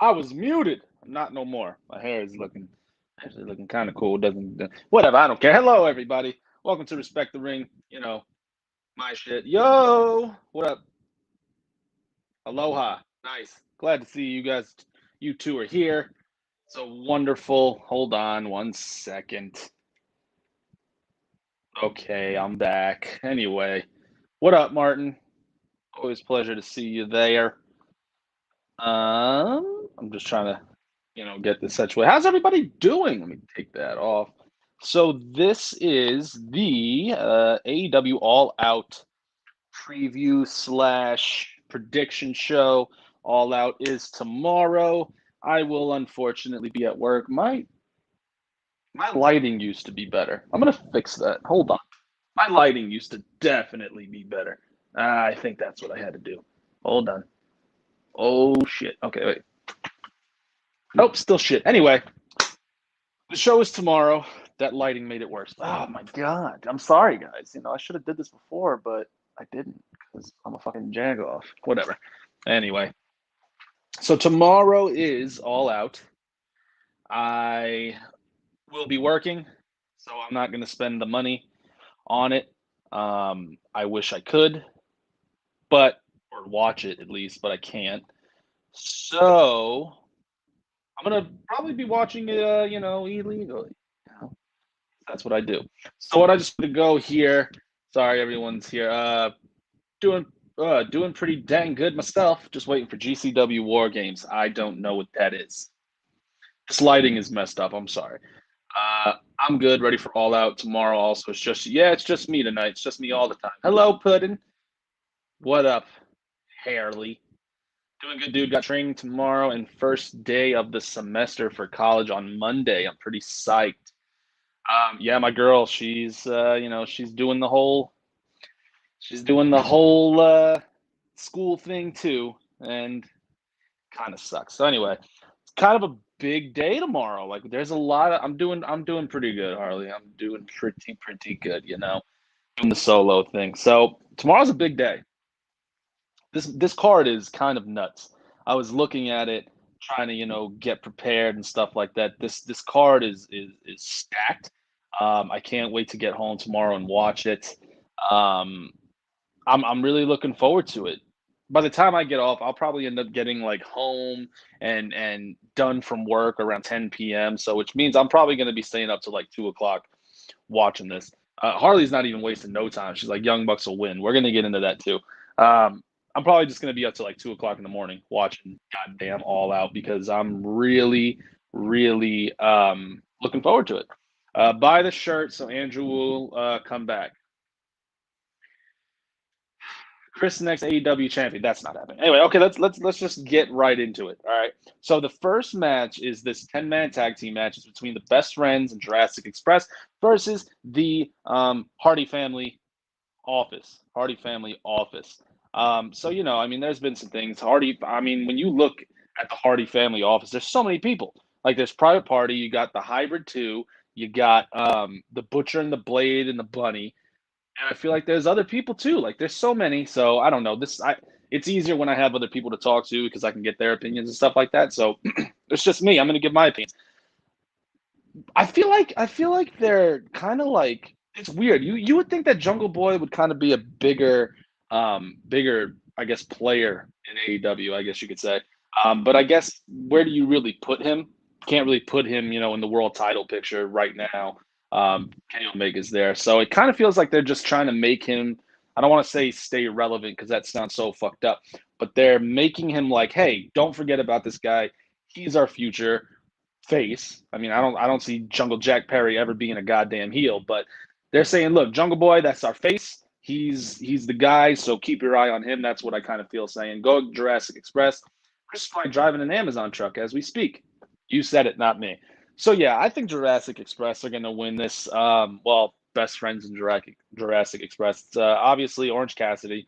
I was muted. I'm not no more. My hair is looking actually looking kind of cool. Doesn't whatever. I don't care. Hello, everybody. Welcome to Respect the Ring. You know my shit. Yo, what up? Aloha. Nice. Glad to see you guys. You two are here. So wonderful. Hold on one second. Okay, I'm back. Anyway, what up, Martin? Always a pleasure to see you there. I'm just trying to, get this situated. How's everybody doing? Let me take that off. So this is the AEW All Out preview slash prediction show. All Out is tomorrow. I will unfortunately be at work. My lighting used to be better. I'm gonna fix that. Hold on. My lighting used to definitely be better. I think that's what I had to do. Hold on. Oh shit. Okay, wait. Nope, still shit. Anyway, the show is tomorrow. That lighting made it worse. Oh my god. I'm sorry, guys. I should have did this before, but I didn't because I'm a fucking jagoff. Whatever. Anyway, so tomorrow is All Out. I will be working, so I'm not going to spend the money on it. I wish I could, or watch it at least, but I can't. So I'm gonna probably be watching it, illegally. That's what I do. So what I just want to go here. Sorry, everyone's here. Doing doing pretty dang good myself. Just waiting for GCW War Games. I don't know what that is. This lighting is messed up. I'm sorry. I'm good. Ready for All Out tomorrow. Also, it's just me tonight. It's just me all the time. Hello, Puddin. What up, Harley? Doing good, dude. Got training tomorrow and first day of the semester for college on Monday. I'm pretty psyched. Yeah, my girl, she's doing the whole school thing too, and kind of sucks. So anyway, it's kind of a big day tomorrow. Like, there's a lot of I'm doing pretty good, Harley. I'm doing pretty good. Doing the solo thing. So tomorrow's a big day. This card is kind of nuts. I was looking at it, trying to get prepared and stuff like that. This card is stacked. I can't wait to get home tomorrow and watch it. Um, I'm really looking forward to it. By the time I get off, I'll probably end up getting like home and done from work around 10 p.m. So which means I'm probably going to be staying up till like 2 o'clock watching this. Harley's not even wasting no time. She's like, Young Bucks will win. We're going to get into that too. I'm probably just going to be up to like 2 o'clock in the morning watching goddamn All Out because I'm really, really looking forward to it. Buy the shirt so Andrew will come back. Chris next AEW champion. That's not happening. Anyway, okay, let's just get right into it. All right. So the first match is this 10-man tag team match. It's between the Best Friends and Jurassic Express versus the Hardy Family Office. Hardy Family Office. So there's been some things. Hardy. When you look at the Hardy Family Office, there's so many people. Like there's Private Party. You got the Hybrid 2. You got the Butcher and the Blade and the Bunny. And I feel like there's other people too. Like there's so many. So I don't know. It's easier when I have other people to talk to because I can get their opinions and stuff like that. So it's just me. I'm gonna give my opinion. I feel like they're kind of like it's weird. You would think that Jungle Boy would kind of be a bigger I guess player in AEW. I guess you could say. But I guess where do you really put him? Can't really put him, in the world title picture right now. Kenny Omega's there. So it kind of feels like they're just trying to make him, I don't want to say stay relevant because that sounds so fucked up, but they're making him like, hey, don't forget about this guy. He's our future face. I don't see Jungle Jack Perry ever being a goddamn heel, but they're saying, look, Jungle Boy, that's our face. He's the guy, so keep your eye on him. That's what I kind of feel saying. Go Jurassic Express. Chris is like driving an Amazon truck as we speak. You said it, not me. So yeah, I think Jurassic Express are going to win this. Best Friends in Jurassic Express. It's, obviously Orange Cassidy.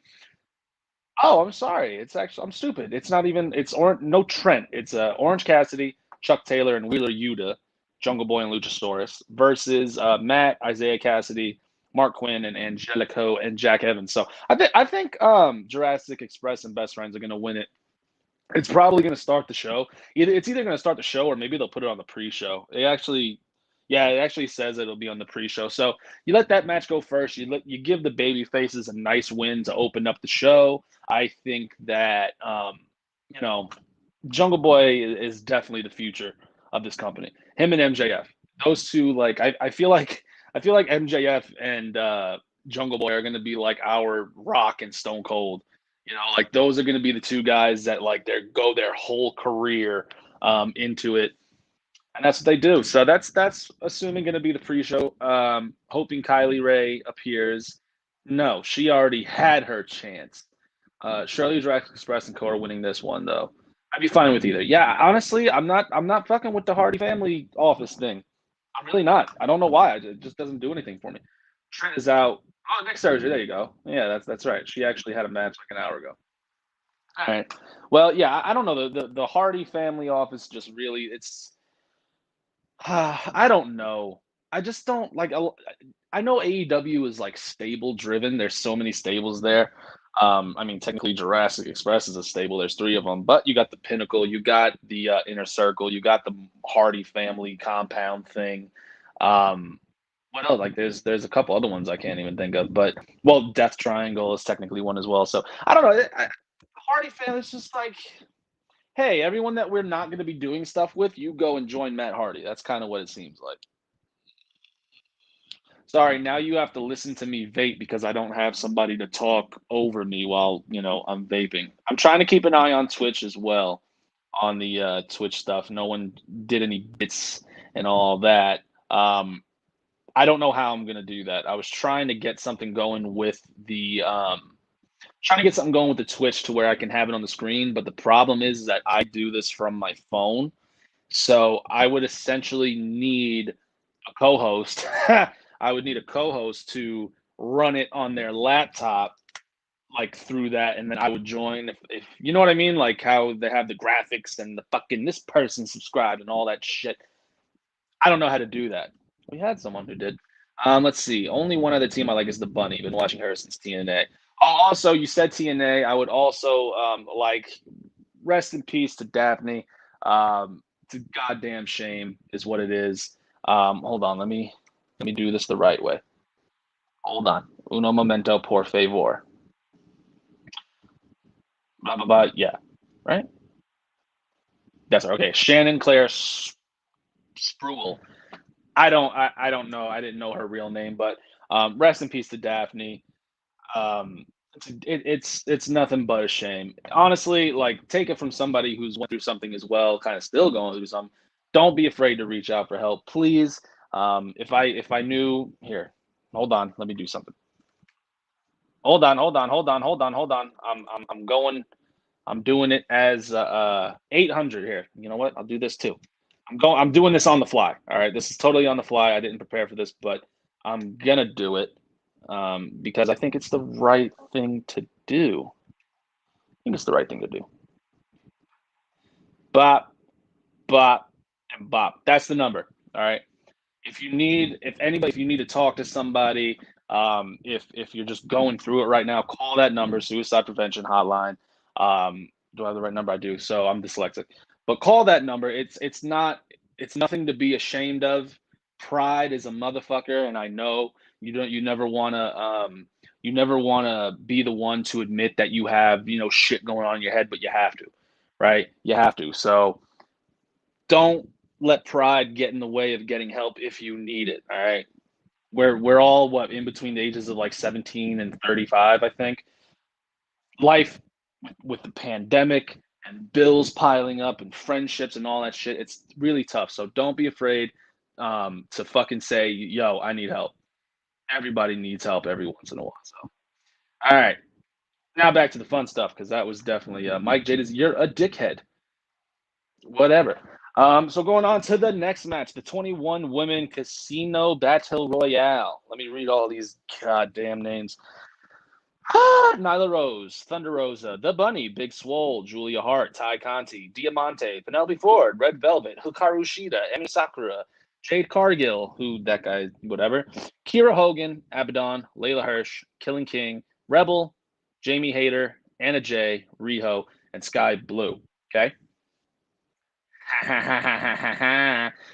Oh, I'm sorry. I'm stupid. It's not even. No Trent. It's Orange Cassidy, Chuck Taylor, and Wheeler Yuta, Jungle Boy and Luchasaurus versus Matt, Isaiah Cassidy, Mark Quinn, and Angelico and Jack Evans. So I think Jurassic Express and Best Friends are going to win it It's probably going to start the show. It's either going to start the show or maybe they'll put it on the pre-show. Yeah, it actually says it'll be on the pre-show. So you let that match go first. You give the baby faces a nice win to open up the show. I think that you know, Jungle Boy is definitely the future of this company. Him and MJF, those two, like I feel like MJF and Jungle Boy are going to be like our Rock and Stone Cold. Like those are going to be the two guys that like go their whole career into it, and that's what they do. So that's assuming going to be the pre-show. Hoping Kylie Ray appears. No, she already had her chance. Shirley Drax Express and Co are winning this one though. I'd be fine with either. Yeah, honestly, I'm not fucking with the Hardy Family Office thing. I'm really not. I don't know why. It just doesn't do anything for me. Trent is out. Oh, next Thursday. There you go. Yeah, that's right. She actually had a match like an hour ago. All right. Well, yeah, I don't know. The Hardy Family Office just really it's I don't know. I just don't like. I know AEW is like stable driven. There's so many stables there. I mean, technically Jurassic Express is a stable. There's three of them, but you got the Pinnacle, you got the Inner Circle, you got the Hardy Family Compound thing. Um, what else? Like, there's a couple other ones I can't even think of. But well, Death Triangle is technically one as well. So I don't know. Hardy Family is just like, hey, everyone that we're not going to be doing stuff with, you go and join Matt Hardy. That's kind of what it seems like. Sorry, now you have to listen to me vape because I don't have somebody to talk over me while, I'm vaping. I'm trying to keep an eye on Twitch as well, on the Twitch stuff. No one did any bits and all that. I don't know how I'm going to do that. I was trying to get something going with the Twitch to where I can have it on the screen, but the problem is that I do this from my phone. So I would essentially need a co-host. I would need a co-host to run it on their laptop, like through that, and then I would join if you know what I mean, like how they have the graphics and the fucking this person subscribed and all that shit. I don't know how to do that. We had someone who did. Let's see. Only one other team I like is the Bunny. Been watching her since TNA. Oh, also, you said TNA. I would also like rest in peace to Daphne. It's a goddamn shame, is what it is. Hold on, let me do this the right way. Hold on. Uno momento, por favor. Blah blah blah. Yeah, right. That's right. Okay. Shannon Claire Spruill. I don't know. I didn't know her real name, but rest in peace to Daphne. Um, it's nothing but a shame. Honestly, like take it from somebody who's went through something as well, kind of still going through something. Don't be afraid to reach out for help, please. If I knew here, hold on, let me do something. Hold on. I'm going. I'm doing it as 800 here. You know what? I'll do this too. I'm doing this on the fly. All right, this is totally on the fly. I didn't prepare for this, but I'm gonna do it because I think it's the right thing to do. I think it's the right thing to do. Bop, bop, and bop. That's the number. All right. If you need to talk to somebody, if you're just going through it right now, call that number, suicide prevention hotline. Do I have the right number? I do. So I'm dyslexic, but call that number. It's nothing to be ashamed of. Pride is a motherfucker, and I know you never want to be the one to admit that you have shit going on in your head, but you have to, right? You have to. So don't let pride get in the way of getting help if you need it. All right. We're all what in between the ages of like 17 and 35, I think. Life with the pandemic and bills piling up and friendships and all that shit, it's really tough. So don't be afraid to fucking say, yo, I need help. Everybody needs help every once in a while. So all right. Now back to the fun stuff because that was definitely Mike Jada's you're a dickhead. Whatever. So going on to the next match, the 21 women casino battle royale. Let me read all these goddamn names. Nyla Rose, Thunder Rosa, The Bunny, Big Swole, Julia Hart, Ty Conti, Diamante, Penelope Ford, Red Velvet, Hikaru Shida, Emi Sakura, Jade Cargill, who that guy, whatever, Kira Hogan, Abaddon, Layla Hirsch, Killing King, Rebel, Jamie Hayter, Anna Jay, Riho, and Sky Blue. Okay.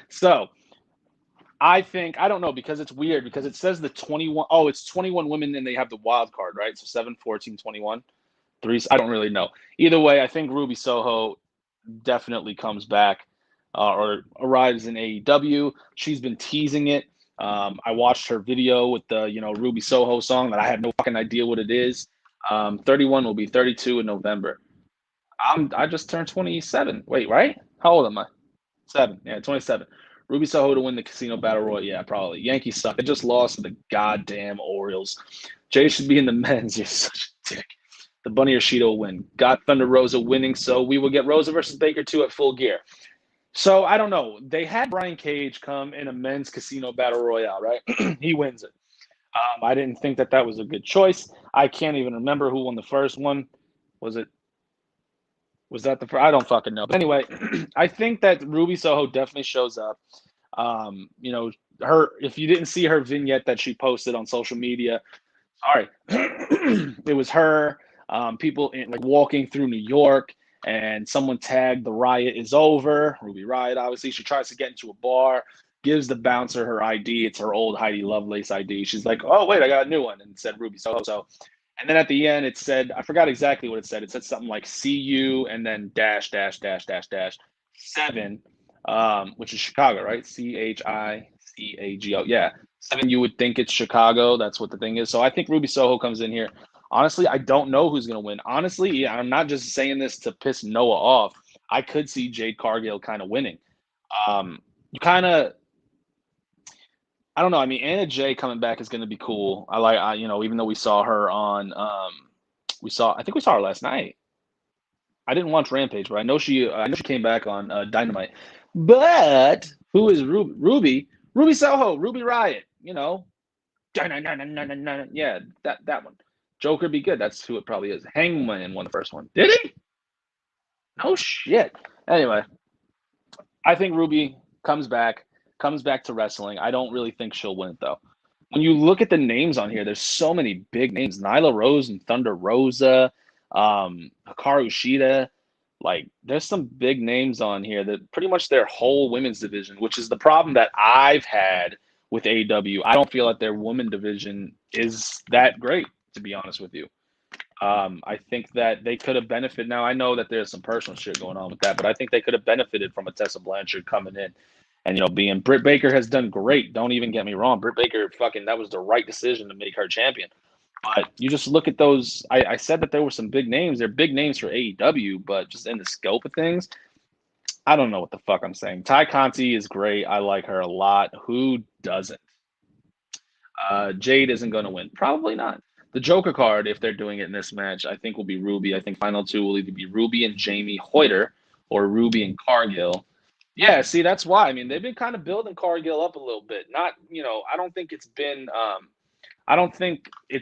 So I think I don't know because it's weird because it says the 21. Oh, it's 21 women and they have the wild card, right? So 7, 14, 21. Three. I don't really know. Either way, I think Ruby Soho definitely comes back or arrives in AEW. She's been teasing it. I watched her video with the Ruby Soho song that I have no fucking idea what it is. 31 will be 32 in November. I just turned 27. Wait, right? How old am I? 7. Yeah, 27. Ruby Soho to win the Casino Battle Royal. Yeah, probably. Yankees suck. They just lost to the goddamn Orioles. Jay should be in the men's. You're such a dick. The Bunny or Sheeta will win. Got Thunder Rosa winning, so we will get Rosa versus Baker 2 at Full Gear. So I don't know. They had Brian Cage come in a men's Casino Battle Royale, right? He wins it. I didn't think that was a good choice. I can't even remember who won the first one. Was that the first? I don't fucking know. But anyway, I think that Ruby Soho definitely shows up. Her, if you didn't see her vignette that she posted on social media, sorry, it was her. People like walking through New York, and someone tagged "The riot is over." Ruby Riot, obviously, she tries to get into a bar, gives the bouncer her ID. It's her old Heidi Lovelace ID. She's like, "Oh wait, I got a new one," and it said Ruby Soho. And then at the end, it said, I forgot exactly what it said. It said something like "See you" and then dash dash dash dash dash 7, which is Chicago, right? CHICAGO. Yeah, 7. You would think it's Chicago. That's what the thing is. So I think Ruby Soho comes in here. Honestly, I don't know who's going to win. Honestly, yeah, I'm not just saying this to piss Noah off. I could see Jade Cargill kind of winning. You kind of, I don't know. I mean, Anna Jay coming back is going to be cool. Even though we saw her on, I think we saw her last night. I didn't watch Rampage, but I know she came back on Dynamite. But who is Ruby? Ruby Soho, Ruby Riot. Yeah, that one. Joker be good. That's who it probably is. Hangman won the first one. Did he? No shit. Anyway, I think Ruby comes back to wrestling. I don't really think she'll win it though. When you look at the names on here, there's so many big names. Nyla Rose and Thunder Rosa, Hikaru Shida. Like, there's some big names on here that pretty much their whole women's division, which is the problem that I've had with AEW. I don't feel that their women division is that great, to be honest with you. I think that they could have benefited. Now, I know that there's some personal shit going on with that, but I think they could have benefited from a Tessa Blanchard coming in and, being Britt Baker has done great. Don't even get me wrong. Britt Baker, that was the right decision to make her champion. But you just look at those. I said that there were some big names. They're big names for AEW, but just in the scope of things, I don't know what the fuck I'm saying. Ty Conti is great. I like her a lot. Who doesn't? Jade isn't going to win. Probably not. The Joker card, if they're doing it in this match, I think will be Ruby. I think final 2 will either be Ruby and Jamie Hoyter or Ruby and Cargill. Yeah, see, that's why. I mean, they've been kind of building Cargill up a little bit. Not, I don't think it's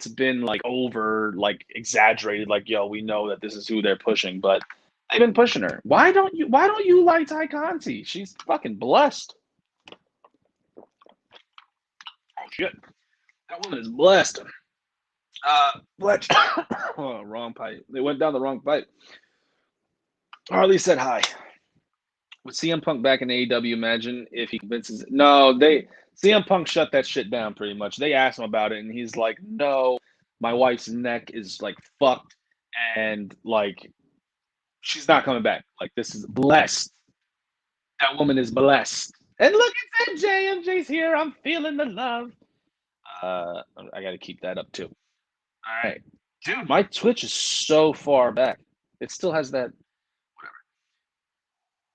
been like over like exaggerated, like, yo, we know that this is who they're pushing, but they've been pushing her. Why don't you like Ty Conti? She's fucking blessed. Oh shit. That woman is blessed. Fletch. Oh, wrong pipe. They went down the wrong pipe. Harley said hi. With CM Punk back in AEW, imagine if he convinces. No, CM Punk shut that shit down pretty much. They asked him about it, and he's like, "No, my wife's neck is like fucked, and like she's not coming back. Like this is blessed. That woman is blessed." And look at MJ. MJ's here. I'm feeling the love. I got to keep that up too. All right, dude. My Twitch is so far back. It still has that. Whatever.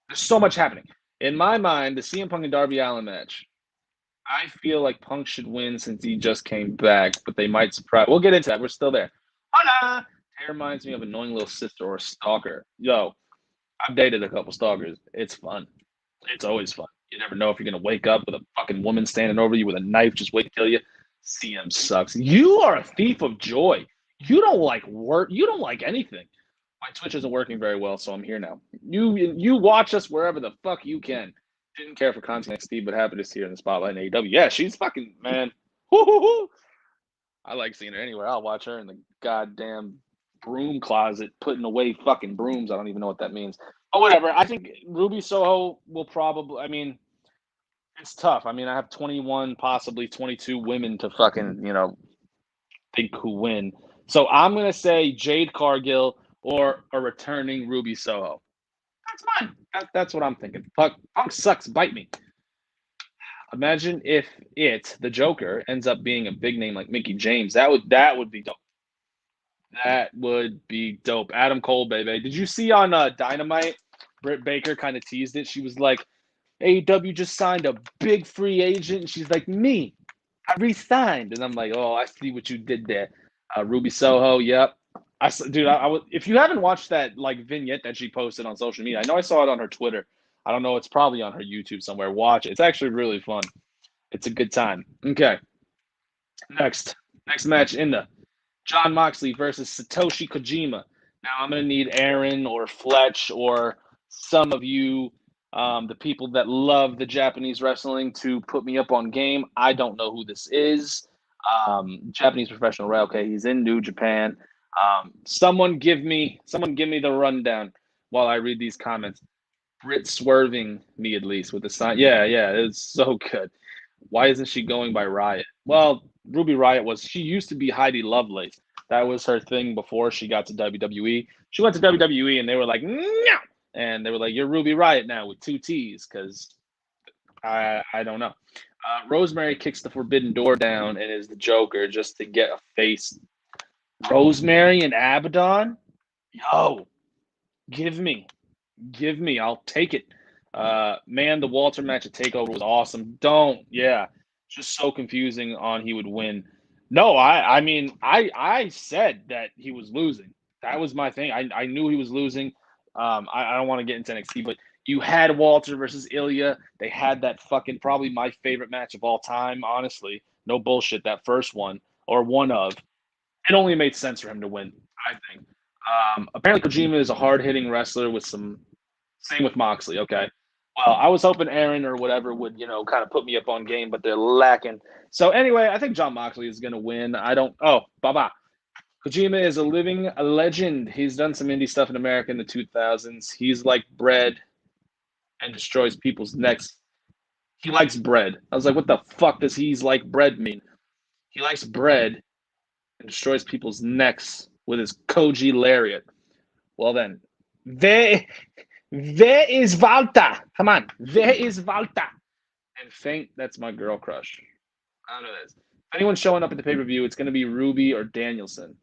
There's so much happening. In my mind, the CM Punk and Darby Allin match, I feel like Punk should win since he just came back, but they might surprise. We'll get into that. We're still there. Hola! It reminds me of annoying little sister or a stalker. Yo, I've dated a couple stalkers. It's fun. It's always fun. You never know if you're going to wake up with a fucking woman standing over you with a knife just waiting to kill you. CM sucks. You are a thief of joy. You don't like work. You don't like anything. My Twitch isn't working very well, so I'm here now. You watch us wherever the fuck you can. Didn't care for content XT, but happy to see her in the spotlight in AEW. Yeah, she's fucking, man. Woo-hoo-hoo. I like seeing her anywhere. I'll watch her in the goddamn broom closet putting away fucking brooms. I don't even know what that means. But whatever. I think Ruby Soho will probably. I mean, it's tough. I mean, I have 21, possibly 22 women to fucking think who win. So I'm gonna say Jade Cargill or a returning Ruby Soho. That's fine. That's what I'm thinking. Punk sucks. Bite me. Imagine if the Joker ends up being a big name like Mickey James. That would be dope. That would be dope. Adam Cole, baby. Did you see on Dynamite? Britt Baker kind of teased it. She was like, AEW just signed a big free agent. And she's like, me, I re-signed. And I'm like, oh, I see what you did there. Ruby Soho, yep. Dude, I would. If you haven't watched that like vignette that she posted on social media, I know I saw it on her Twitter. I don't know. It's probably on her YouTube somewhere. Watch it. It's actually really fun. It's a good time. Okay. Next match in the John Moxley versus Satoshi Kojima. Now I'm gonna need Aaron or Fletch or some of you, the people that love the Japanese wrestling, to put me up on game. I don't know who this is. Japanese professional, right? Okay, he's in New Japan. Someone give me the rundown while I read these comments. Brit swerving me at least with the sign. Yeah, it's so good. Why isn't she going by Riot? Well, Ruby Riot she used to be Heidi Lovelace. That was her thing before she got to WWE. She went to WWE and they were like, no. And they were like, you're Ruby Riot now with 2 T's, because I don't know. Rosemary kicks the Forbidden Door down and is the Joker just to get a face. Rosemary and Abaddon? Yo, give me. I'll take it. Man, the Walter match at TakeOver was awesome. Just so confusing on he would win. No, I mean, I said that he was losing. That was my thing. I knew he was losing. I don't want to get into NXT, but you had Walter versus Ilya. They had that fucking probably my favorite match of all time, honestly. No bullshit, that first one, or one of. It only made sense for him to win, I think. Apparently, Kojima is a hard-hitting wrestler with some. Same with Moxley. Okay. Well, I was hoping Aaron or whatever would, kind of put me up on game, but they're lacking. So anyway, I think John Moxley is going to win. Baba. Kojima is a living legend. He's done some indie stuff in America in the 2000s. He's like bread and destroys people's necks. He likes bread. I was like, what the fuck does he's like bread mean? He likes bread and destroys people's necks with his Koji lariat. Well then, where is Walter? Come on, where is Walter? And Faint, that's my girl crush. I don't know this. If anyone's showing up at the pay-per-view, it's going to be Ruby or Danielson.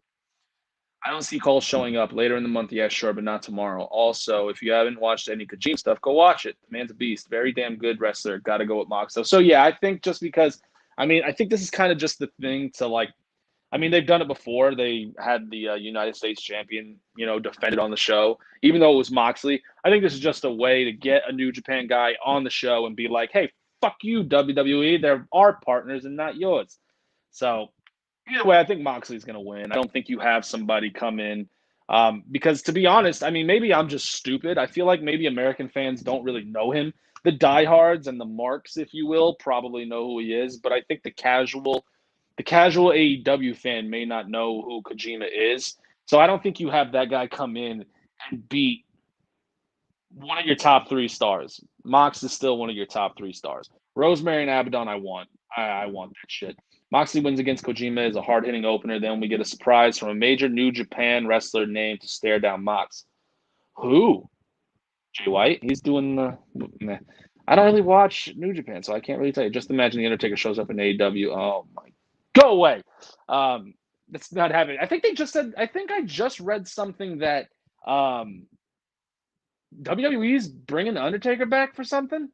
I don't see Cole showing up later in the month. Yeah, sure, but not tomorrow. Also, if you haven't watched any Kojima stuff, go watch it. The man's a beast. Very damn good wrestler. Got to go with Moxley. So, yeah, I think just because – I think this is kind of just the thing to, like – they've done it before. They had the United States champion, defended on the show, even though it was Moxley. I think this is just a way to get a New Japan guy on the show and be like, hey, fuck you, WWE. They're our partners and not yours. So – either way, I think Moxley's going to win. I don't think you have somebody come in because, to be honest, maybe I'm just stupid. I feel like maybe American fans don't really know him. The diehards and the marks, if you will, probably know who he is. But I think the casual AEW fan may not know who Kojima is. So I don't think you have that guy come in and beat one of your top 3 stars. Mox is still one of your top 3 stars. Rosemary and Abaddon, I want that shit. Moxley wins against Kojima as a hard-hitting opener. Then we get a surprise from a major New Japan wrestler named to stare down Mox. Who? Jay White? He's doing the... I don't really watch New Japan, so I can't really tell you. Just imagine The Undertaker shows up in AEW. Oh, my... Go away! That's not happening. I think they just said... I think I just read something that WWE's bringing The Undertaker back for something?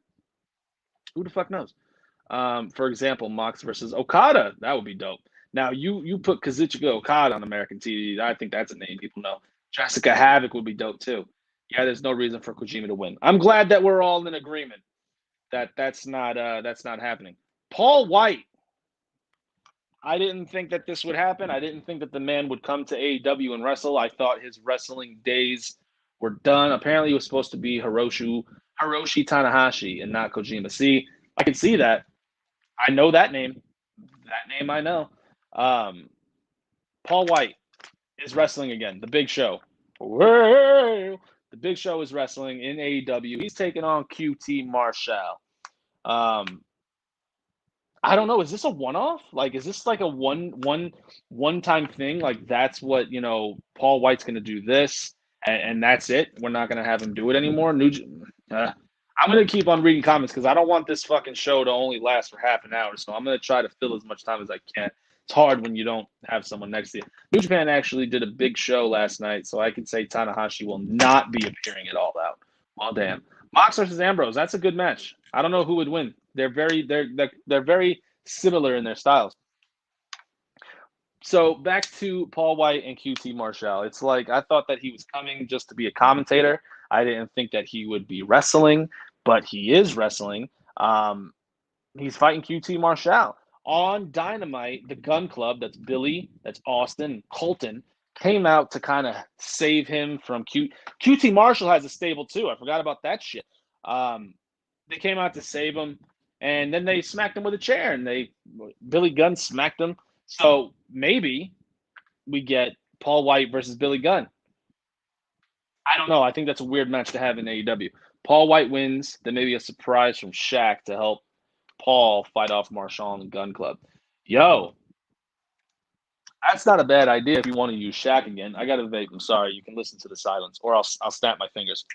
Who the fuck knows? For example, Mox versus Okada. That would be dope. Now, you put Kazuchika Okada on American TV. I think that's a name people know. Jessica Havoc would be dope, too. Yeah, there's no reason for Kojima to win. I'm glad that we're all in agreement that that's not happening. Paul White. I didn't think that this would happen. I didn't think that the man would come to AEW and wrestle. I thought his wrestling days were done. Apparently, he was supposed to be Hiroshi Tanahashi and not Kojima. See, I can see that. I know that name. That name I know. Paul White is wrestling again. The Big Show. Whoa. The Big Show is wrestling in AEW. He's taking on QT Marshall. I don't know. Is this a one-off? Like, is this like a one-time thing? Like, that's what, Paul White's going to do this, and that's it. We're not going to have him do it anymore. I'm going to keep on reading comments because I don't want this fucking show to only last for half an hour. So I'm going to try to fill as much time as I can. It's hard when you don't have someone next to you. New Japan actually did a big show last night, so I can say Tanahashi will not be appearing at All Out. Well, damn. Mox versus Ambrose. That's a good match. I don't know who would win. They're very similar in their styles. So back to Paul White and QT Marshall. It's like I thought that he was coming just to be a commentator. I didn't think that he would be wrestling, but he is wrestling. He's fighting QT Marshall. On Dynamite, the Gun Club, that's Billy, that's Austin, Colton, came out to kind of save him from QT Marshall has a stable too. I forgot about that shit. They came out to save him, and then they smacked him with a chair, and Billy Gunn smacked him. So maybe we get Paul White versus Billy Gunn. I don't know. I think that's a weird match to have in AEW. Paul White wins, then maybe a surprise from Shaq to help Paul fight off Marshall and the Gun Club. Yo, that's not a bad idea if you want to use Shaq again. I got to vape. I'm sorry. You can listen to the silence, or I'll snap my fingers.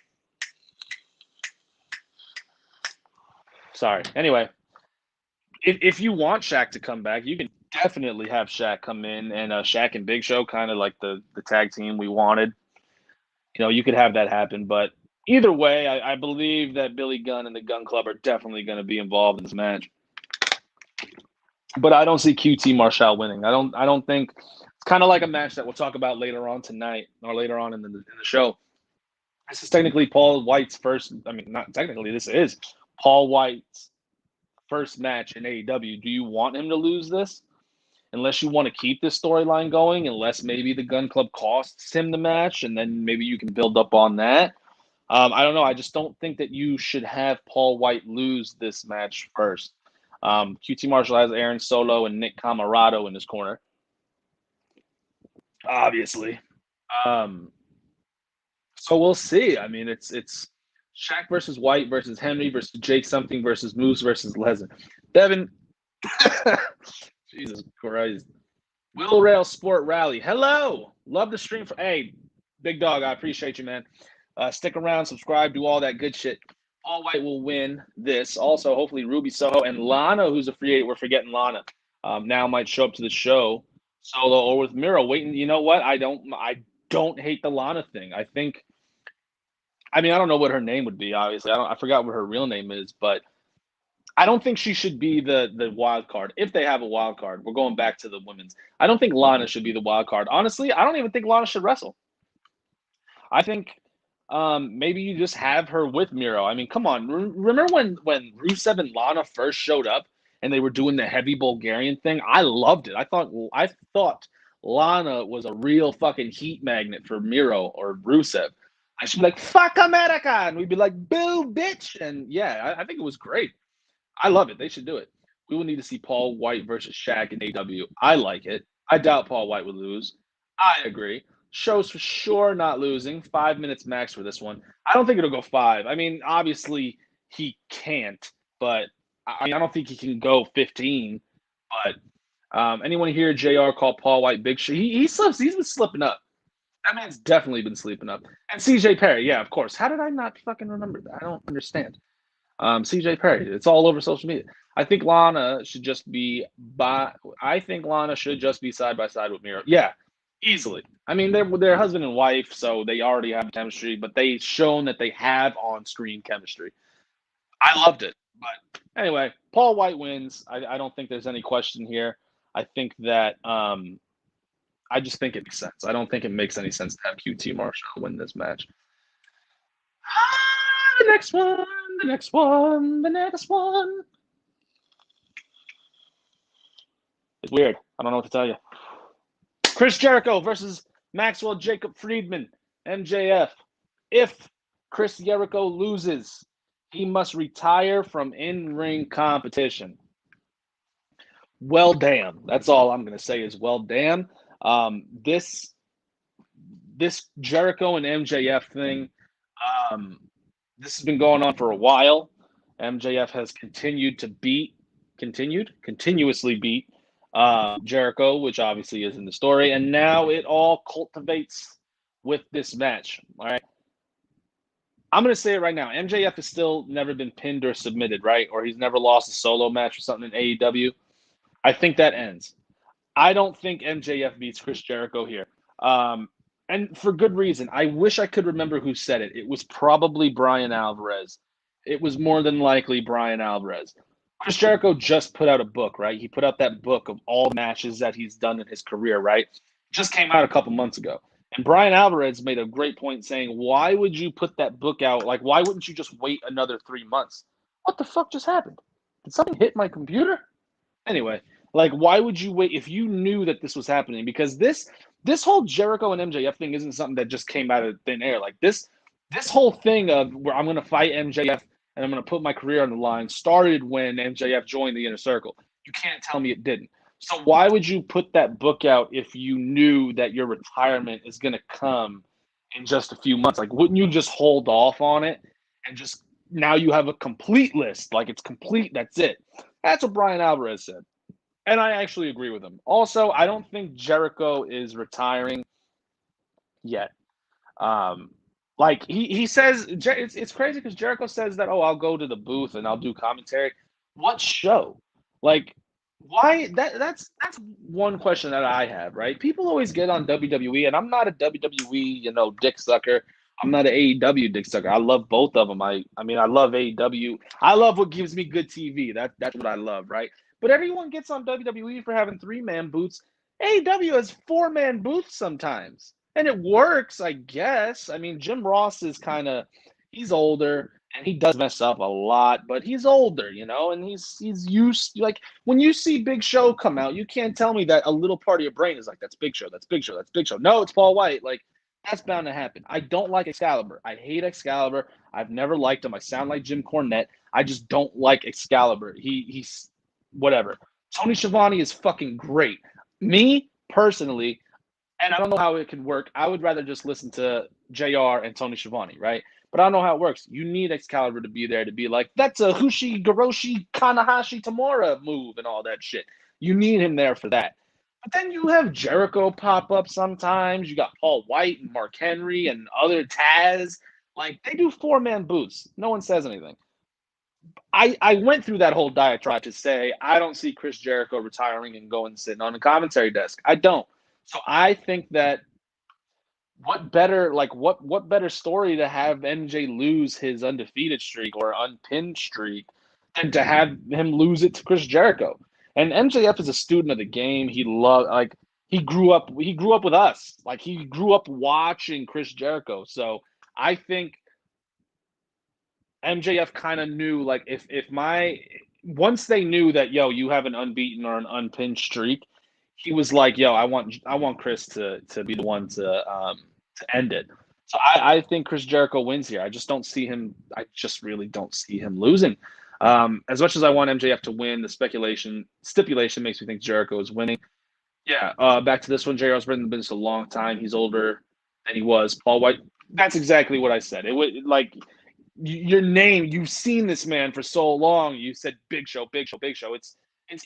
Sorry. Anyway, if you want Shaq to come back, you can definitely have Shaq come in, and Shaq and Big Show, kind of like the tag team we wanted. You could have that happen, but either way, I believe that Billy Gunn and the Gun Club are definitely going to be involved in this match. But I don't see QT Marshall winning. I don't think it's kind of like a match that we'll talk about later on tonight or later on in the show. This is technically Paul White's first. I mean, not technically. This is Paul White's first match in AEW. Do you want him to lose this? Unless you want to keep this storyline going, unless maybe the Gun Club costs him the match, and then maybe you can build up on that. I don't know. I just don't think that you should have Paul White lose this match first. QT Marshall has Aaron Solo and Nick Camarado in his corner, obviously. So we'll see. I mean, it's Shaq versus White versus Henry versus Jake something versus Moose versus Lesnar. Devin, Jesus Christ. Will Rail Sport Rally. Hello. Love the stream. Hey, big dog, I appreciate you, man. Stick around, subscribe, do all that good shit. Paul White will win this. Also, hopefully, Ruby Soho and Lana, who's a free agent. We're forgetting Lana. Now might show up to the show solo or with Miro. Waiting. You know what? I don't hate the Lana thing. I don't know what her name would be. Obviously, I forgot what her real name is, but I don't think she should be the wild card. If they have a wild card, we're going back to the women's. I don't think Lana should be the wild card. Honestly, I don't even think Lana should wrestle. I think maybe you just have her with Miro. I mean, come on. Remember when Rusev and Lana first showed up and they were doing the heavy Bulgarian thing? I loved it. I thought Lana was a real fucking heat magnet for Miro or Rusev. I should be like, fuck America, and we'd be like, boo, bitch. And yeah, I think it was great. I love it. They should do it. We will need to see Paul White versus Shaq in AEW. I like it. I doubt Paul White would lose. I agree. Show's for sure not losing. 5 minutes max for this one. I don't think it'll go 5. I mean, obviously he can't, but I don't think he can go 15. But anyone here, JR, call Paul White Big Show? He slips. He's been slipping up. That man's definitely been sleeping up. And CJ Perry, yeah, of course. How did I not fucking remember that? I don't understand. CJ Perry, it's all over social media. I think Lana should just be side by side with Miro. Yeah, easily. I mean, they're husband and wife, so they already have chemistry, but they've shown that they have on-screen chemistry. I loved it. But anyway, Paul White wins. I don't think there's any question here. I think that I just think it makes sense. I don't think it makes any sense to have QT Marshall win this match. The next one. It's weird. I don't know what to tell you. Chris Jericho versus Maxwell Jacob Friedman, MJF. If Chris Jericho loses, he must retire from in-ring competition. Well, damn. That's all I'm going to say is well, damn. This Jericho and MJF thing, Um, this has been going on for a while. MJF has continuously beat Jericho, which obviously is in the story, and now it all cultivates with this match. All right, I'm gonna say it right now. MJF has still never been pinned or submitted, right? Or he's never lost a solo match or something in AEW. I think that ends. I don't think MJF beats Chris Jericho here. Um, and for good reason. I wish I could remember who said it. It was probably Brian Alvarez. It was more than likely Brian Alvarez. Chris Jericho just put out a book, right? He put out that book of all the matches that he's done in his career, right? Just came out a couple months ago. And Brian Alvarez made a great point saying, why would you put that book out? Like, why wouldn't you just wait another 3 months? What the fuck just happened? Did something hit my computer? Anyway, like, why would you wait if you knew that this was happening? Because this whole Jericho and MJF thing isn't something that just came out of thin air. Like this whole thing of where I'm going to fight MJF and I'm going to put my career on the line started when MJF joined the Inner Circle. You can't tell me it didn't. So why would you put that book out if you knew that your retirement is going to come in just a few months? Like, wouldn't you just hold off on it and just now you have a complete list? Like, it's complete. That's it. That's what Brian Alvarez said. And I actually agree with him. Also, I don't think Jericho is retiring yet. Um, like he says, it's crazy because Jericho says that, oh, I'll go to the booth and I'll do commentary. What show? Like, why? That's one question that I have. Right? People always get on WWE, and I'm not a WWE, dick sucker. I'm not an AEW dick sucker. I love both of them. I mean, I love AEW. I love what gives me good TV. That's what I love, right? But everyone gets on WWE for having 3-man booths. AEW has 4-man booths sometimes. And it works, I guess. I mean, Jim Ross is he's older and he does mess up a lot, but he's older, and he's used, like, when you see Big Show come out, you can't tell me that a little part of your brain is like, that's Big Show, that's Big Show, that's Big Show. No, it's Paul White. Like, that's bound to happen. I don't like Excalibur. I hate Excalibur. I've never liked him. I sound like Jim Cornette. I just don't like Excalibur. He's whatever. Tony Schiavone is fucking great. Me, personally, and I don't know how it could work. I would rather just listen to JR and Tony Schiavone, right? But I don't know how it works. You need Excalibur to be there to be like, that's a Hushi Goroshi Kanahashi Tamura move and all that shit. You need him there for that. But then you have Jericho pop up sometimes. You got Paul White and Mark Henry and other Taz. Like, they do 4-man booths. No one says anything. I went through that whole diatribe to say I don't see Chris Jericho retiring and going and sitting on the commentary desk. I don't. So I think that what better story to have MJ lose his undefeated streak or unpinned streak than to have him lose it to Chris Jericho. And MJF is a student of the game. He grew up with us. Like, he grew up watching Chris Jericho. So I think MJF kind of knew, like, if once they knew that, yo, you have an unbeaten or an unpinned streak, he was like, yo, I want Chris to be the one to end it. So I think Chris Jericho wins here. I just don't see him. I just really don't see him losing. As much as I want MJF to win, the stipulation makes me think Jericho is winning. Yeah. Back to this one. JR's been in the business a long time. He's older than he was. Paul White. That's exactly what I said. It would, like, your name. You've seen this man for so long. You said Big Show, Big Show, Big Show. It's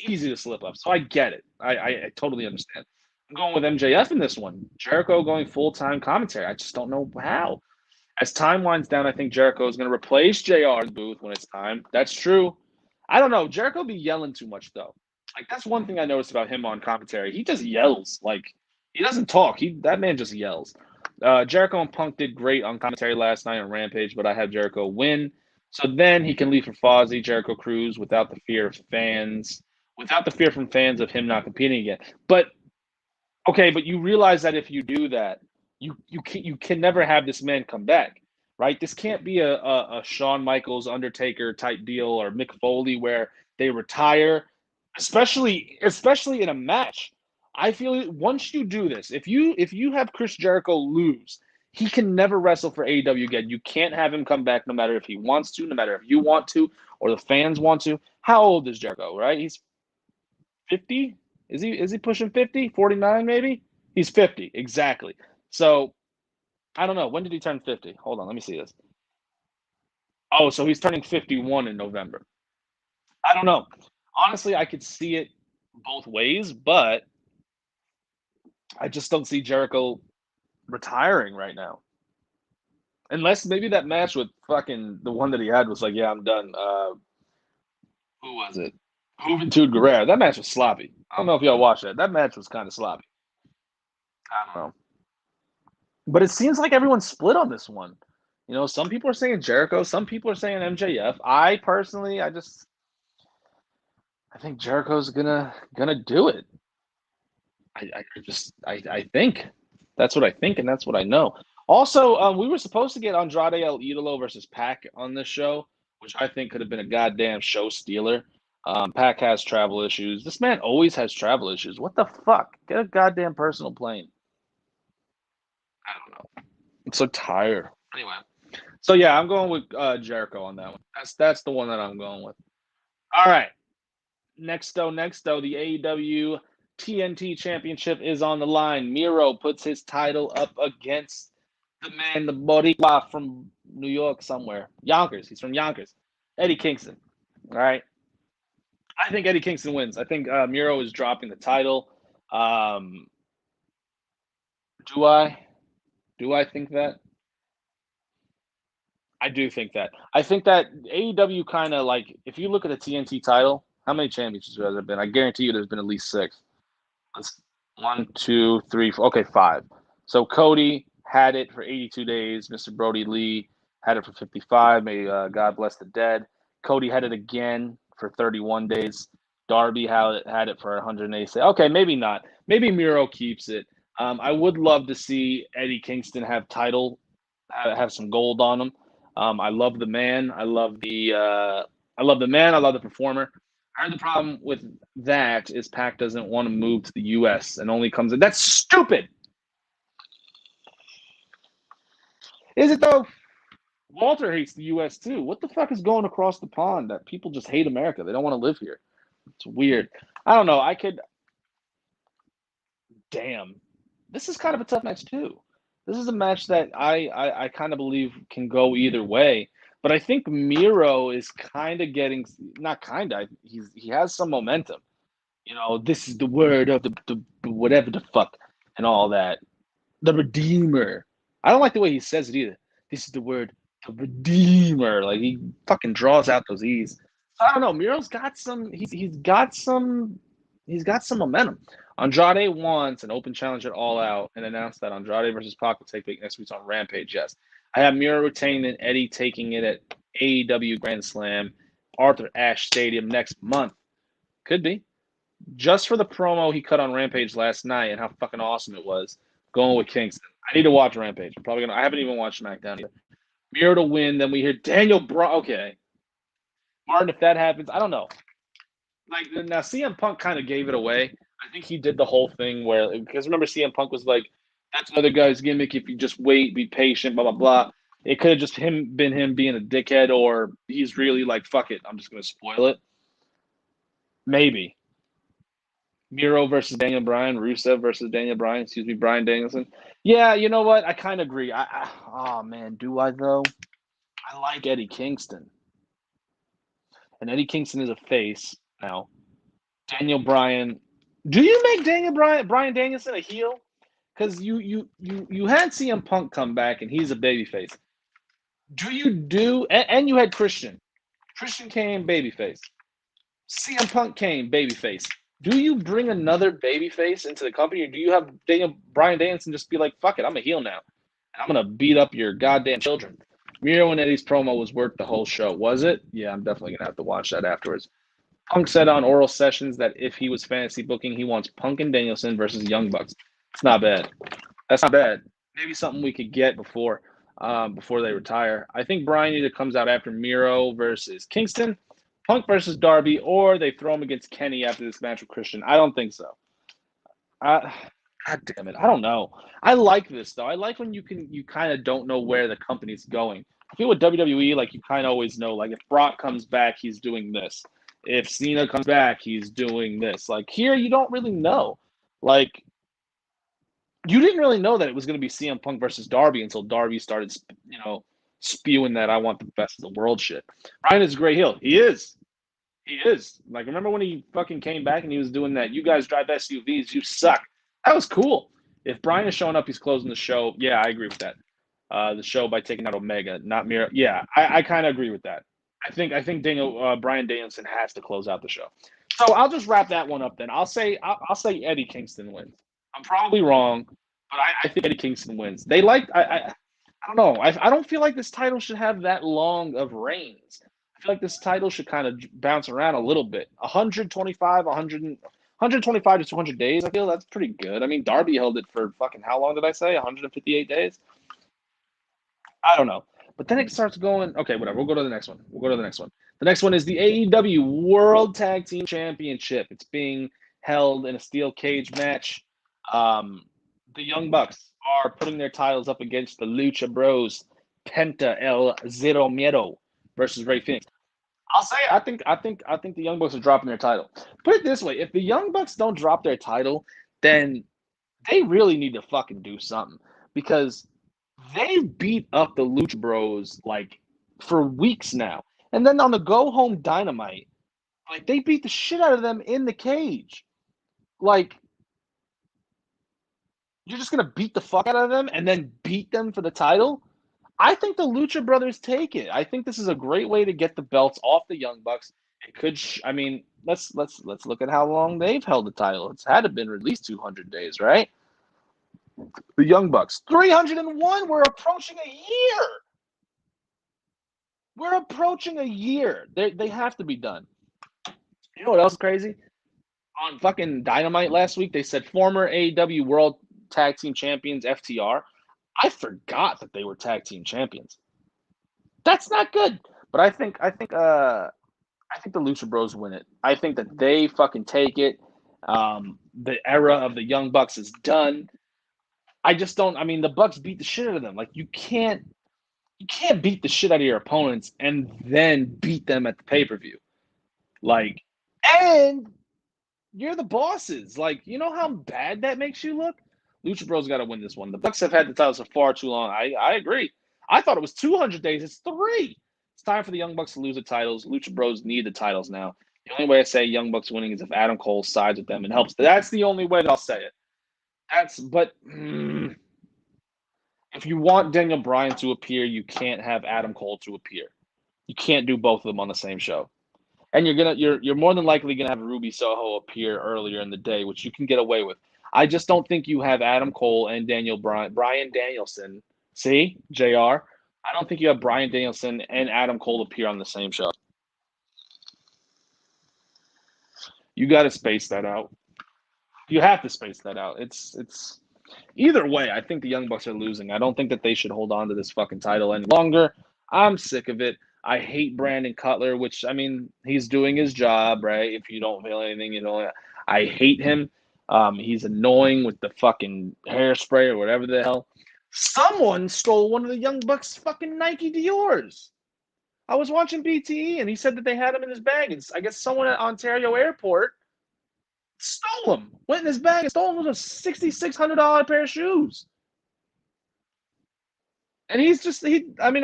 easy to slip up. So I get it. I totally understand. I'm going with MJF in this one. Jericho going full-time commentary. I just don't know how. As time winds down, I think Jericho is going to replace JR in the booth when it's time. That's true. I don't know. Jericho be yelling too much, though. Like, that's one thing I noticed about him on commentary. He just yells. Like, he doesn't talk. That man just yells. Jericho and Punk did great on commentary last night on Rampage, but I had Jericho win. So then he can leave for Fozzy, Jericho Cruz, without the fear from fans of him not competing again. But okay, but you realize that if you do that, you can never have this man come back, right? This can't be a Shawn Michaels Undertaker type deal or Mick Foley where they retire, especially in a match. I feel once you do this, if you have Chris Jericho lose, he can never wrestle for AEW again. You can't have him come back no matter if he wants to, no matter if you want to, or the fans want to. How old is Jericho, right? He's 50? Is he pushing 50? 49 maybe? He's 50, exactly. So I don't know. When did he turn 50? Hold on, let me see this. Oh, so he's turning 51 in November. I don't know. Honestly, I could see it both ways, but I just don't see Jericho retiring right now. Unless maybe that match with fucking the one that he had was like, yeah, I'm done. Who was it? Juventud Guerrero. That match was sloppy. I don't know if y'all watched that. That match was kind of sloppy. I don't know. But it seems like everyone's split on this one. You know, some people are saying Jericho, some people are saying MJF. I personally, I think Jericho's gonna do it. I think that's what I think, and that's what I know. Also, we were supposed to get Andrade El Idolo versus Pac on this show, which I think could have been a goddamn show stealer. Pac has travel issues. This man always has travel issues. What the fuck? Get a goddamn personal plane. I don't know. I'm so tired. Anyway, so yeah, I'm going with Jericho on that one. That's the one that I'm going with. All right. Next though, the AEW TNT Championship is on the line. Miro puts his title up against the man, the Boricua from New York somewhere. Yonkers. He's from Yonkers. Eddie Kingston. All right. I think Eddie Kingston wins. I think Miro is dropping the title. Do I? Do I think that? I do think that. I think that AEW kind of like, if you look at the TNT title, how many championships has there been? I guarantee you there's been at least 6. That's 1, 2, 3, 4. Okay, 5. So Cody had it for 82 days. Mr. Brody Lee had it for 55. May God bless the dead. Cody had it again for 31 days. Darby had it for 180. Okay, maybe not. Maybe Miro keeps it. I would love to see Eddie Kingston have have some gold on him. I love the man. I love the man. I love the performer. I heard the problem with that is Pac doesn't want to move to the U.S. and only comes in. That's stupid. Is it though? Walter hates the U.S. too. What the fuck is going across the pond that people just hate America? They don't want to live here. It's weird. I don't know. Damn. This is kind of a tough match too. This is a match that I kind of believe can go either way. But I think Miro is kind of getting, not kind of, he has some momentum. You know, this is the word of the whatever the fuck and all that. The Redeemer. I don't like the way he says it either. This is the word, the Redeemer. Like he fucking draws out those E's. So I don't know. Miro's got some. He's got some. He's got some momentum. Andrade wants an open challenge at All Out and announced that Andrade versus Pac will take place next week on Rampage. Yes, I have Miro retaining and Eddie taking it at AEW Grand Slam, Arthur Ashe Stadium next month. Could be. Just for the promo he cut on Rampage last night and how fucking awesome it was, going with Kingston. I need to watch Rampage. I'm probably gonna. I haven't even watched SmackDown either. Miro to win, then we hear Daniel Bryan. Okay, Martin, if that happens, I don't know. Like now, CM Punk kind of gave it away. I think he did the whole thing where, because remember CM Punk was like, "That's another guy's gimmick. If you just wait, be patient, blah blah blah." It could have just been him being a dickhead, or he's really like, "Fuck it, I'm just gonna spoil it." Maybe. Miro versus Daniel Bryan, Rusev versus Daniel Bryan, excuse me, Bryan Danielson. Yeah, you know what? I kind of agree. Oh man, do I though? I like Eddie Kingston, and Eddie Kingston is a face now. Daniel Bryan. Do you make Bryan Danielson a heel? Because you had CM Punk come back and he's a babyface. And you had Christian. Christian came babyface. CM Punk came babyface. Do you bring another babyface into the company, or do you have Bryan Danielson just be like, "Fuck it, I'm a heel now, and I'm gonna beat up your goddamn children"? Miro and Eddie's promo was worth the whole show, was it? Yeah, I'm definitely gonna have to watch that afterwards. Punk said on Oral Sessions that if he was fantasy booking, he wants Punk and Danielson versus Young Bucks. It's not bad. That's not bad. Maybe something we could get before they retire. I think Bryan either comes out after Miro versus Kingston, Punk versus Darby, or they throw him against Kenny after this match with Christian. I don't think so. God damn it. I don't know. I like this though. I like when you kind of don't know where the company's going. I feel with WWE, like you kind of always know, like if Brock comes back, he's doing this. If Cena comes back, he's doing this. Like here, you don't really know. Like You didn't really know that it was going to be CM Punk versus Darby until Darby started, spewing that I want the best of the world shit. Bryan is a great heel. He is. He is. Like, remember when he fucking came back and he was doing that, you guys drive SUVs, you suck. That was cool. If Bryan is showing up, he's closing the show. Yeah, I agree with that. The show by taking out Omega, not Mira. Yeah, I kind of agree with that. I think Bryan Danielson has to close out the show. So I'll just wrap that one up then. I'll say Eddie Kingston wins. I'm probably wrong, but I think Eddie Kingston wins. I don't know. I don't feel like this title should have that long of reigns. I feel like this title should kind of bounce around a little bit. 125 to 200 days. I feel that's pretty good. I mean, Darby held it for fucking how long did I say? 158 days. I don't know. But then it starts going. Okay, whatever. We'll go to the next one. The next one is the AEW World Tag Team Championship. It's being held in a steel cage match. The Young Bucks are putting their titles up against the Lucha Bros, Penta El Zero Miedo versus Rey Fenix. I'll say I think the Young Bucks are dropping their title. Put it this way: if the Young Bucks don't drop their title, then they really need to fucking do something because they've beat up the Lucha Bros like for weeks now. And then on the go home Dynamite, like they beat the shit out of them in the cage. Like you're just gonna beat the fuck out of them and then beat them for the title? I think the Lucha Brothers take it. I think this is a great way to get the belts off the Young Bucks. It could. I mean, let's look at how long they've held the title. It's had to have been at least 200 days, right? The Young Bucks, 301. We're approaching a year. We're approaching a year. They have to be done. You know what else is crazy? On fucking Dynamite last week, they said former AEW World Tag Team Champions FTR. I forgot that they were tag team champions. That's not good. But I think the Lucha Bros win it. I think that they fucking take it. The era of the Young Bucks is done. I just don't. I mean, the Bucks beat the shit out of them. Like you can't beat the shit out of your opponents and then beat them at the pay-per-view. Like, and you're the bosses. Like, you know how bad that makes you look? Lucha Bros got to win this one. The Bucks have had the titles for far too long. I agree. I thought it was 200 days. It's 3. It's time for the Young Bucks to lose the titles. Lucha Bros need the titles now. The only way I say Young Bucks winning is if Adam Cole sides with them and helps. That's the only way that I'll say it. If you want Daniel Bryan to appear, you can't have Adam Cole to appear. You can't do both of them on the same show. And you're more than likely gonna have Ruby Soho appear earlier in the day, which you can get away with. I just don't think you have Adam Cole and Bryan Danielson. See, JR? I don't think you have Bryan Danielson and Adam Cole appear on the same show. You got to space that out. You have to space that out. It's either way. I think the Young Bucks are losing. I don't think that they should hold on to this fucking title any longer. I'm sick of it. I hate Brandon Cutler, which I mean, he's doing his job, right? If you don't feel anything, you know. I hate him. He's annoying with the fucking hairspray or whatever the hell. Someone stole one of the Young Bucks' fucking Nike Dior's. I was watching BTE and he said that they had him in his bag. And I guess someone at Ontario Airport stole him. Went in his bag and stole him with a $6,600 pair of shoes. And I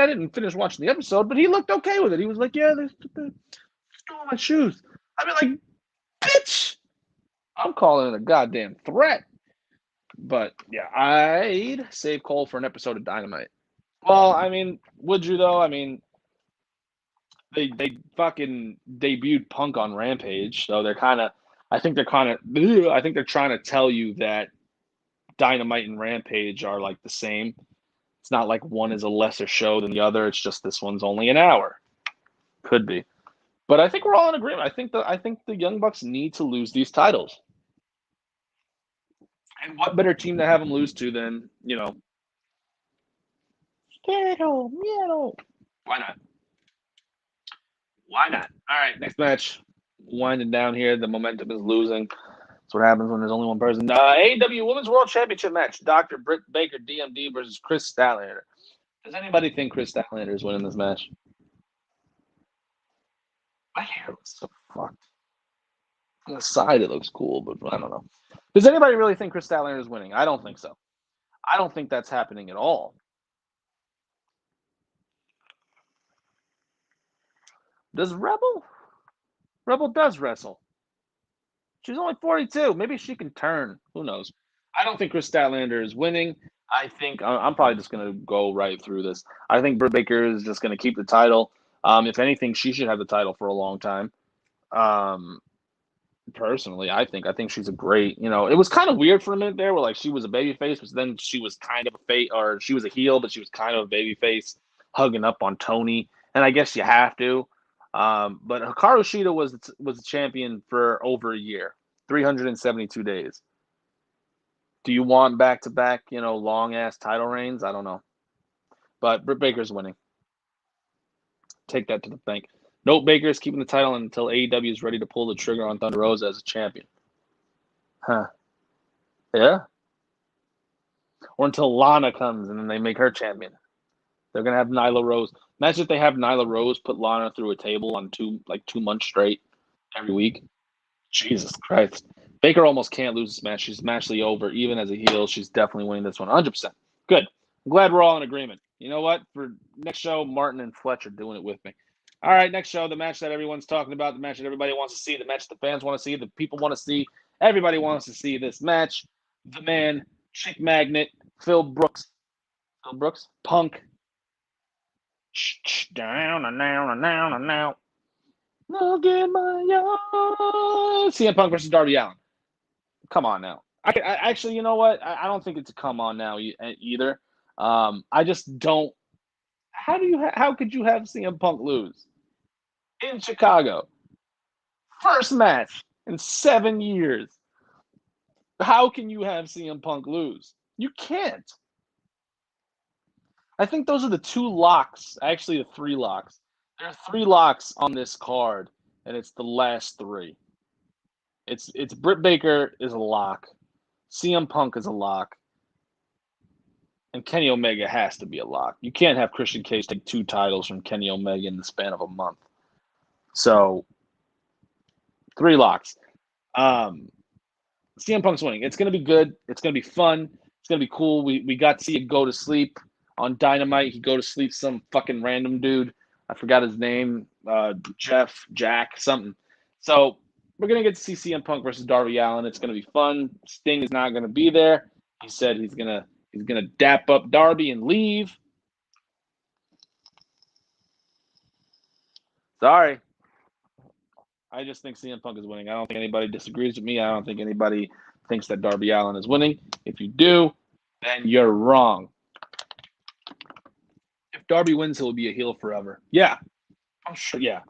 didn't finish watching the episode, but he looked okay with it. He was like, yeah, they stole my shoes. I mean, like, bitch, I'm calling it a goddamn threat. But, yeah, I'd save Cole for an episode of Dynamite. Well, I mean, would you, though? I mean, they fucking debuted Punk on Rampage, so I think they're trying to tell you that Dynamite and Rampage are, like, the same. It's not like one is a lesser show than the other. It's just this one's only an hour. Could be. But I think we're all in agreement. I think the Young Bucks need to lose these titles. And what better team to have them lose to than, Jericho. Why not? Why not? All right, next match. Winding down here. The momentum is losing. That's what happens when there's only one person. AEW Women's World Championship match. Dr. Britt Baker, DMD versus Chris Statlander. Does anybody think Chris Statlander is winning this match? My hair looks so fucked. On the side, it looks cool, but I don't know. Does anybody really think Chris Statlander is winning? I don't think so. I don't think that's happening at all. Does Rebel? Rebel does wrestle. She's only 42. Maybe she can turn. Who knows? I don't think Chris Statlander is winning. I think I'm probably just going to go right through this. I think Britt Baker is just going to keep the title. If anything, she should have the title for a long time. Personally, I think she's a great. It was kind of weird for a minute there, where like she was a baby face, but then she was kind of a face, or she was a heel, but she was kind of a baby face, hugging up on Tony. And I guess you have to. But Hikaru Shida was the champion for over a year, 372 days. Do you want back to back, long ass title reigns? I don't know. But Britt Baker's winning. Take that to the bank. Note Baker's keeping the title until AEW is ready to pull the trigger on Thunder Rosa as a champion. Huh. Yeah. Or until Lana comes and then they make her champion. They're gonna have Nyla Rose. Imagine if they have Nyla Rose put Lana through a table on 2 months straight every week. Jesus Christ. Baker almost can't lose this match. She's matchly over. Even as a heel, she's definitely winning this one 100%. Good. I'm glad we're all in agreement. You know what? For next show, Martin and Fletch are doing it with me. All right, next show, the match that everyone's talking about, the match that everybody wants to see, the match the fans want to see, the people want to see. Everybody wants to see this match. The man, Chick Magnet, Phil Brooks. Punk. Down and down and down and down. Look in my eyes. CM Punk versus Darby Allin. Come on now. I actually, you know what? I don't think it's a come on now either. I just don't. How could you have CM Punk lose in Chicago? First match in 7 years. How can you have CM Punk lose? You can't. I think those are the 2 locks. Actually, the 3 locks. There are 3 locks on this card, and it's the last 3. It's Britt Baker is a lock, CM Punk is a lock, and Kenny Omega has to be a lock. You can't have Christian Cage take 2 titles from Kenny Omega in the span of a month. So 3 locks. CM Punk's winning. It's going to be good. It's going to be fun. It's going to be cool. We got to see it go to sleep on Dynamite. He go to sleep some fucking random dude. I forgot his name. Jack, something. So we're going to get to see CM Punk versus Darby Allin. It's going to be fun. Sting is not going to be there. He said he's going to dap up Darby and leave. Sorry. I just think CM Punk is winning. I don't think anybody disagrees with me. I don't think anybody thinks that Darby Allin is winning. If you do, then you're wrong. If Darby wins, he'll be a heel forever. Yeah. I'm sure. Yeah.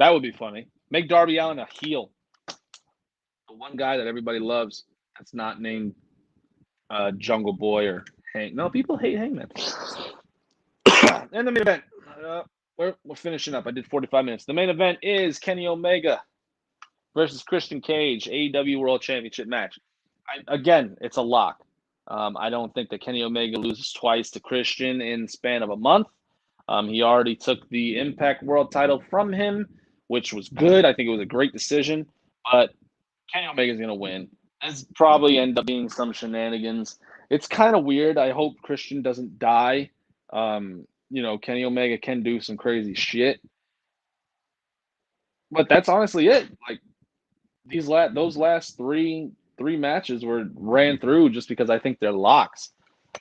That would be funny. Make Darby Allin a heel. The one guy that everybody loves that's not named Jungle Boy or Hank. No, people hate Hangman. And the main event. We're finishing up. I did 45 minutes. The main event is Kenny Omega versus Christian Cage, AEW World Championship match. Again, it's a lock. I don't think that Kenny Omega loses twice to Christian in the span of a month. He already took the Impact World title from him, which was good. I think it was a great decision. But Kenny Omega is going to win. This probably end up being some shenanigans. It's kind of weird. I hope Christian doesn't die. Kenny Omega can do some crazy shit. But that's honestly it. Like those last three matches ran through just because I think they're locks.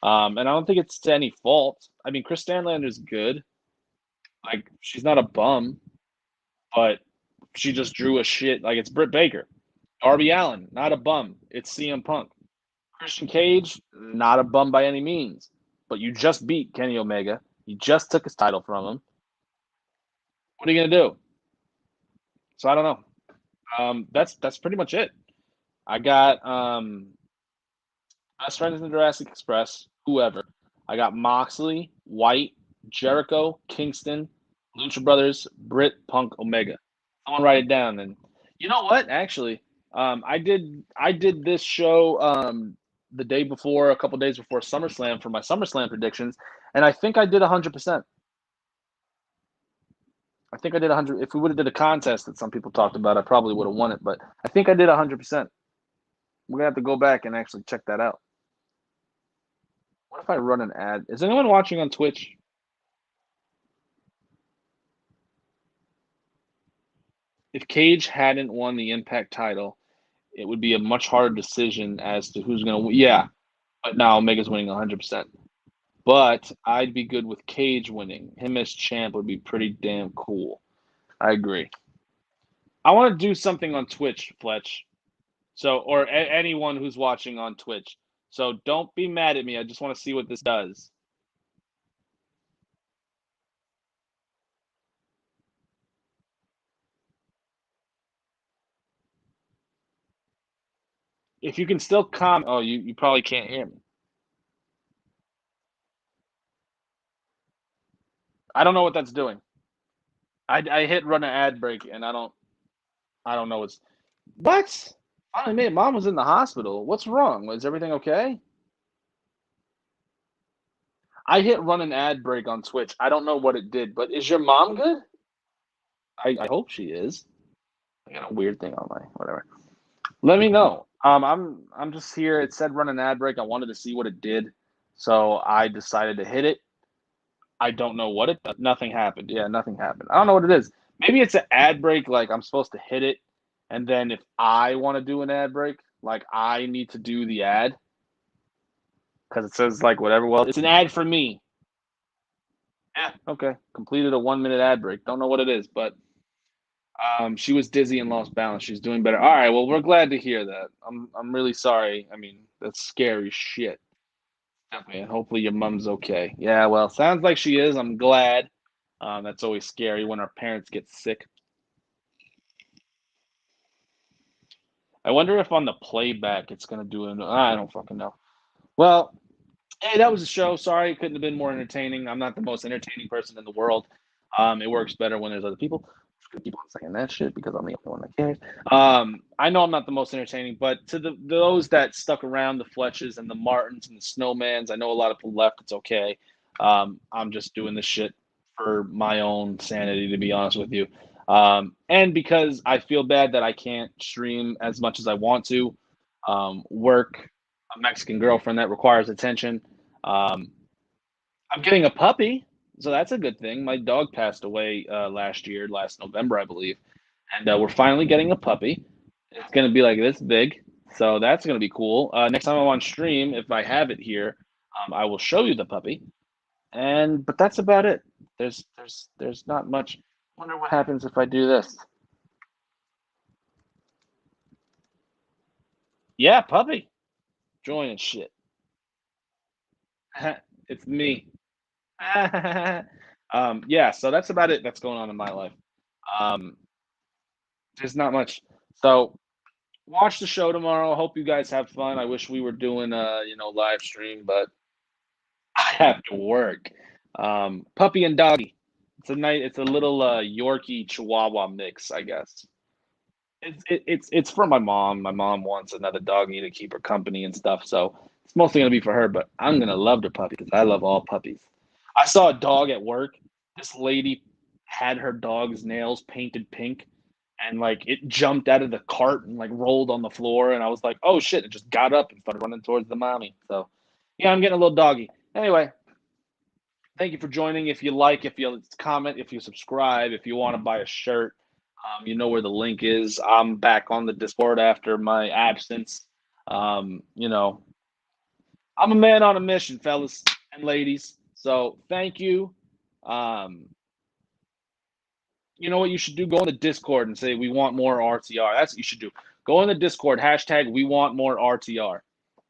And I don't think it's to any fault. I mean, Chris Statlander's good. Like, she's not a bum, but she just drew a shit. Like, it's Britt Baker. Darby Allin, not a bum. It's CM Punk. Christian Cage, not a bum by any means. But you just beat Kenny Omega. You just took his title from him. What are you going to do? So I don't know. That's pretty much it. I got Best Friends in the Jurassic Express, whoever. I got Moxley, White, Jericho, Kingston, Lucha Brothers, Britt, Punk, Omega. Someone write it down. And you know what? Actually, I did this show the day before, a couple days before SummerSlam for my SummerSlam predictions, and I think I did 100%. I think I did 100. If we would have did a contest that some people talked about, I probably would have won it. But I think I did 100%. We're gonna have to go back and actually check that out. What if I run an ad? Is anyone watching on Twitch? If Cage hadn't won the Impact title, it would be a much harder decision as to who's going to win. Yeah, but now Omega's winning 100%. But I'd be good with Cage winning. Him as champ would be pretty damn cool. I agree. I want to do something on Twitch, Fletch. So, or anyone who's watching on Twitch. So don't be mad at me. I just want to see what this does. If you can still comment, oh, you probably can't hear me. I don't know what that's doing. I hit run an ad break and I don't know what's what. Finally made it. Mom was in the hospital. What's wrong? Was everything okay? I hit run an ad break on Twitch. I don't know what it did, but is your mom good? I hope she is. I got a weird thing on my whatever. Let me know. I'm just here. It said run an ad break. I wanted to see what it did, so I decided to hit it. I don't know what it. Nothing happened. Yeah, nothing happened. I don't know what it is. Maybe it's an ad break. Like I'm supposed to hit it, and then if I want to do an ad break, like I need to do the ad because it says like whatever. Well, it's an ad for me. Yeah. Okay. Completed a 1 minute ad break. Don't know what it is, but she was dizzy and lost balance. She's doing better. All right. Well, we're glad to hear that. I'm really sorry. I mean, that's scary shit. Definitely. And hopefully your mom's okay. Yeah. Well, sounds like she is. I'm glad. That's always scary when our parents get sick. I wonder if on the playback it's gonna do it. I don't fucking know. Well, hey, that was a show. Sorry, it couldn't have been more entertaining. I'm not the most entertaining person in the world. It works better when there's other people. Just gonna keep on saying that shit because I'm the only one that cares. I know I'm not the most entertaining, but to those that stuck around, the Fletches and the Martins and the Snowmans, I know a lot of people left. It's okay. I'm just doing this shit for my own sanity, to be honest with you, and because I feel bad that I can't stream as much as I want to. Work, a Mexican girlfriend that requires attention. Um, I'm getting a puppy, so that's a good thing. My dog passed away last November, I believe, and we're finally getting a puppy. It's gonna be like this big, so that's gonna be cool. Next time I'm on stream, if I have it here, I will show you the puppy. And but that's about it. There's not much. I wonder what happens if I do this. Yeah, puppy, joining shit. It's me. Yeah, so that's about it that's going on in my life. Um, there's not much. So watch the show tomorrow. Hope you guys have fun. I wish we were doing live stream, but I have to work. Puppy and doggy. It's a little Yorkie Chihuahua mix, I guess. It's for my mom. My mom wants another doggy to keep her company and stuff, so it's mostly gonna be for her. But I'm gonna love the puppy because I love all puppies. I saw a dog at work. This lady had her dog's nails painted pink, and like it jumped out of the cart and like rolled on the floor, and I was like, "Oh shit!" It just got up and started running towards the mommy. So, yeah, I'm getting a little doggy. Anyway, thank you for joining. If you like, if you comment, if you subscribe, if you want to buy a shirt, you know where the link is. I'm back on the Discord after my absence. You know, I'm a man on a mission, fellas and ladies. So thank you. Um, you know what you should do? Go in the Discord and say we want more RTR. That's what you should do. Go in the Discord, hashtag we want more RTR.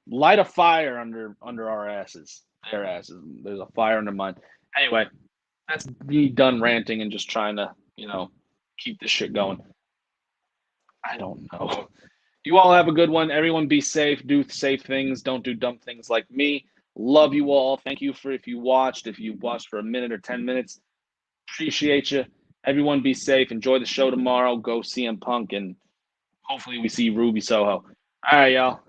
Light a fire under our asses. Their asses. There's a fire under mine. Anyway, that's me done ranting and just trying to, keep this shit going. I don't know. You all have a good one. Everyone be safe. Do safe things. Don't do dumb things like me. Love you all. Thank you for if you watched. If you watched for a minute or 10 minutes, appreciate you. Everyone be safe. Enjoy the show tomorrow. Go CM Punk and hopefully we see Ruby Soho. All right, y'all.